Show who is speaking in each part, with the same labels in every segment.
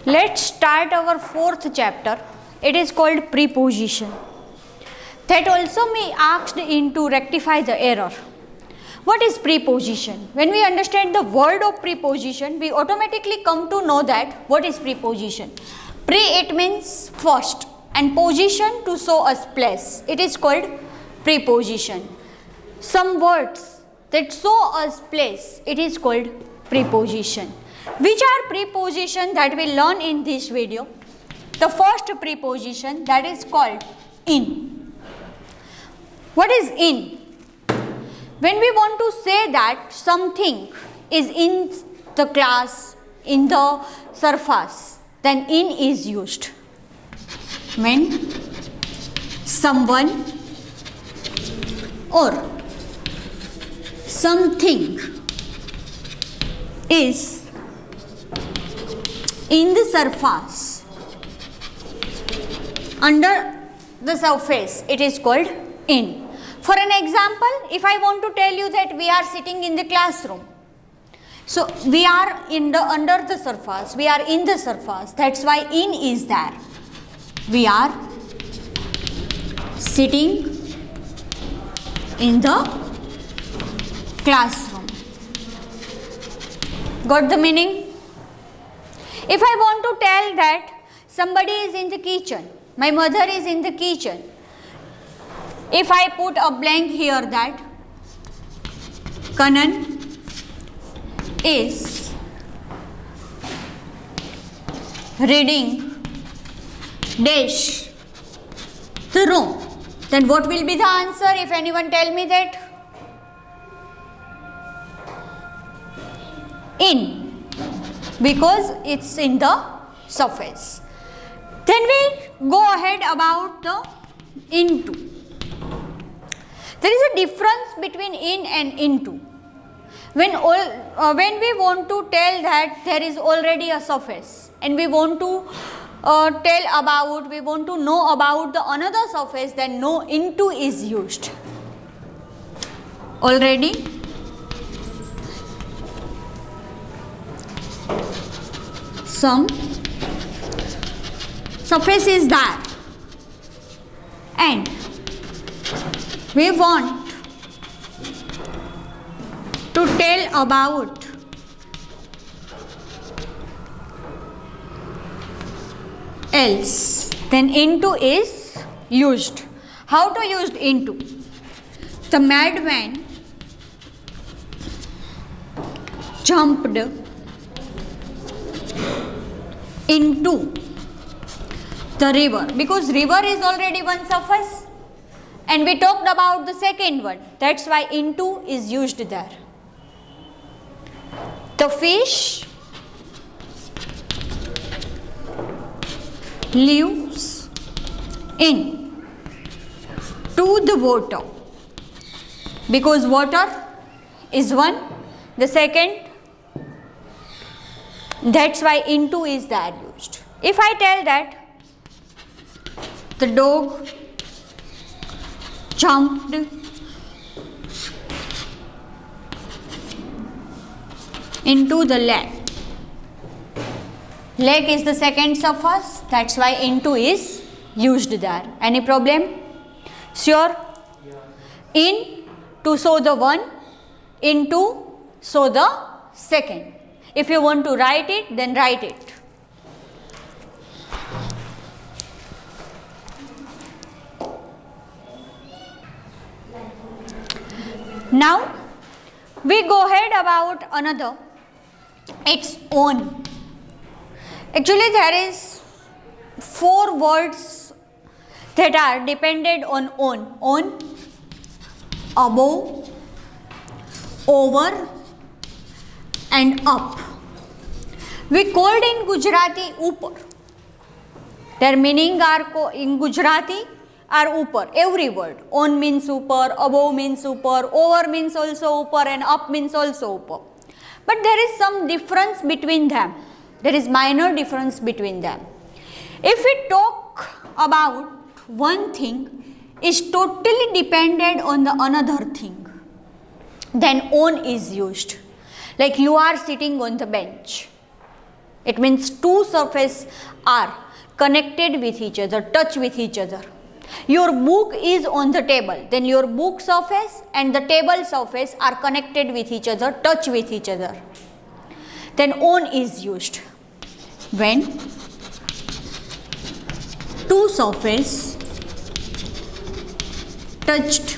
Speaker 1: Let's start our fourth chapter. It is called preposition. That also may asked in to rectify the error. What is preposition? When we understand the word of preposition, we automatically come to know that what is preposition. Pre, it means first, and position to show us place. It is called preposition. Some words that show us place, it is called preposition. Which are preposition that we learn in this video? The first preposition, that is called in. What is in? When we want to say that something is in the class, in the surface, then in is used. When someone or something is in the surface, under the surface, it is called in. For an example, if I want to tell you that we are sitting in the classroom, so we are in the under the surface, we are in the surface, that's why in is there. We are sitting in the classroom. Got the meaning? If I want to tell that somebody is in the kitchen, my mother is in the kitchen, if I put a blank here that Kanan is reading dash the room, then what will be the answer if anyone tell me that? In, because it's in the surface. Then we go ahead about the into. There is a difference between in and into. When we want to tell that there is already a surface and we want to we want to know about the another surface, then no into is used. Already some surface is there and we want to tell about else, then into is used. How to use into? The madman jumped into the river, because river is already one surface and we talked about the second one, that's why into is used there. The fish lives in to the water, because water is one, the second, that's why into is there used. If I tell that the dog jumped into the lake, lake is the second surface, that's why into is used there. Any problem? Sure? In to show the one, into show the second. If you want to write it, then write it. Now we go ahead about another, its own. Actually there is 4 words that are dependent on own. On, above, over and up. We called in Gujarati upar. Their meaning are in Gujarati are upar, every word. On means upar, above means upar, over means also upar and up means also upar. But there is some difference between them. There is minor difference between them. If we talk about one thing is totally dependent on the another thing, then on is used. Like you are sitting on the bench. It means two surfaces are connected with each other, touch with each other. Your book is on the table, then your book surface and the table surface are connected with each other, touch with each other. Then on is used when two surfaces touched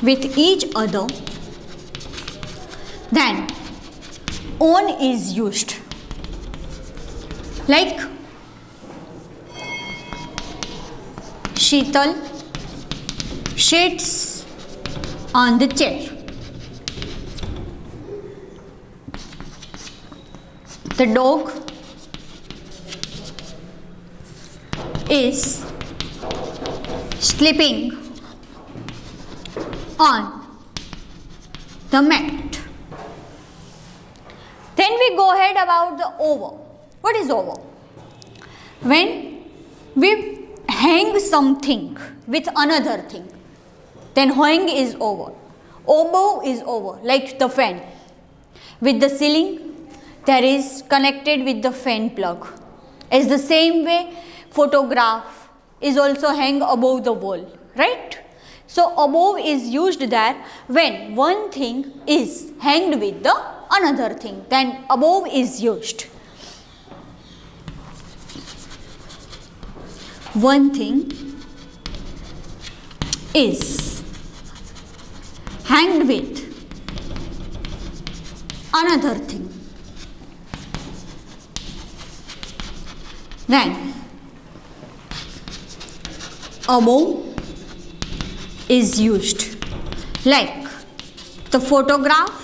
Speaker 1: with each other, then on is used. Like Sheetal sits on the chair. The dog is sleeping on the mat. Then we go ahead about the over. What is over? When we hang something with another thing, then hang is over. Above is over, like the fan. With the ceiling, there is connected with the fan plug. As the same way, photograph is also hang above the wall, right? So above is used there when one thing is hanged with the another thing, then above is used. One thing is hanged with another thing, then above is used. Like the photograph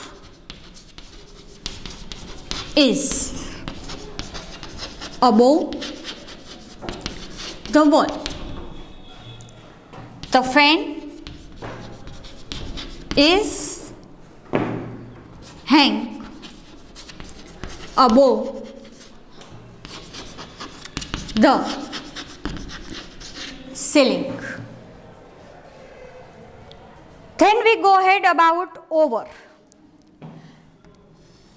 Speaker 1: is above the wall. The fan is hang above the ceiling. Then we go ahead about over.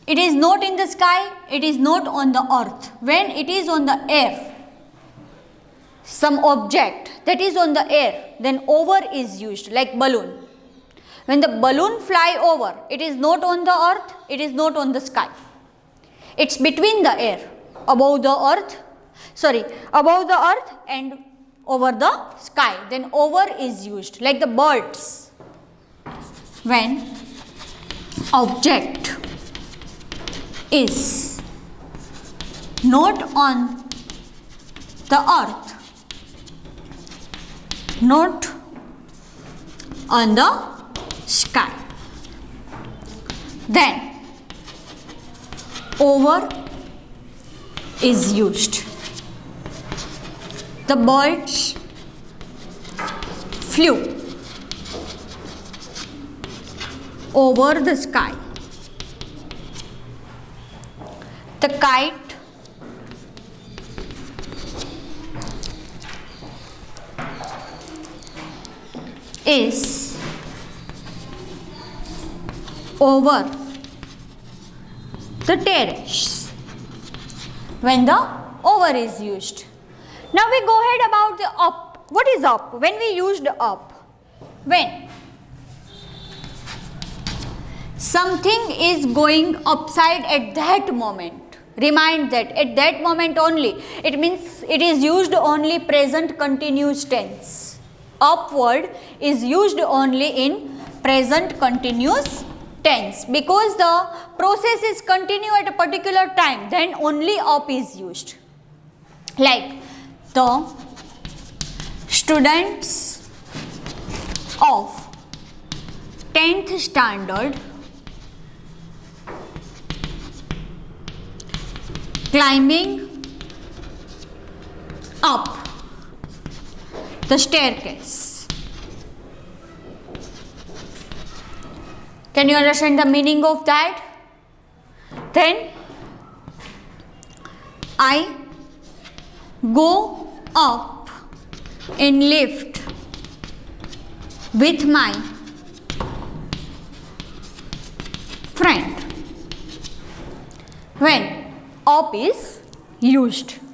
Speaker 1: It is not in the sky, it is not on the earth. When it is on the air, some object that is on the air, then over is used, like balloon. When the balloon fly over, it is not on the earth, it is not on the sky. It's between the air, above the earth and over the sky. Then over is used, like the birds. When object is not on the earth, not on the sky, then over is used. The birds flew over the sky. The kite is over the terrace. When the over is used. Now we go ahead about the up. What is up? When we used up? When something is going upside at that moment. Remind that at that moment only. It means it is used only present continuous tense. Upward is used only in present continuous tense, because the process is continue at a particular time, then only up is used. Like the students of 10th standard climbing up the staircase. Can you understand the meaning of that? Then I go up in lift with my friend. when op is used.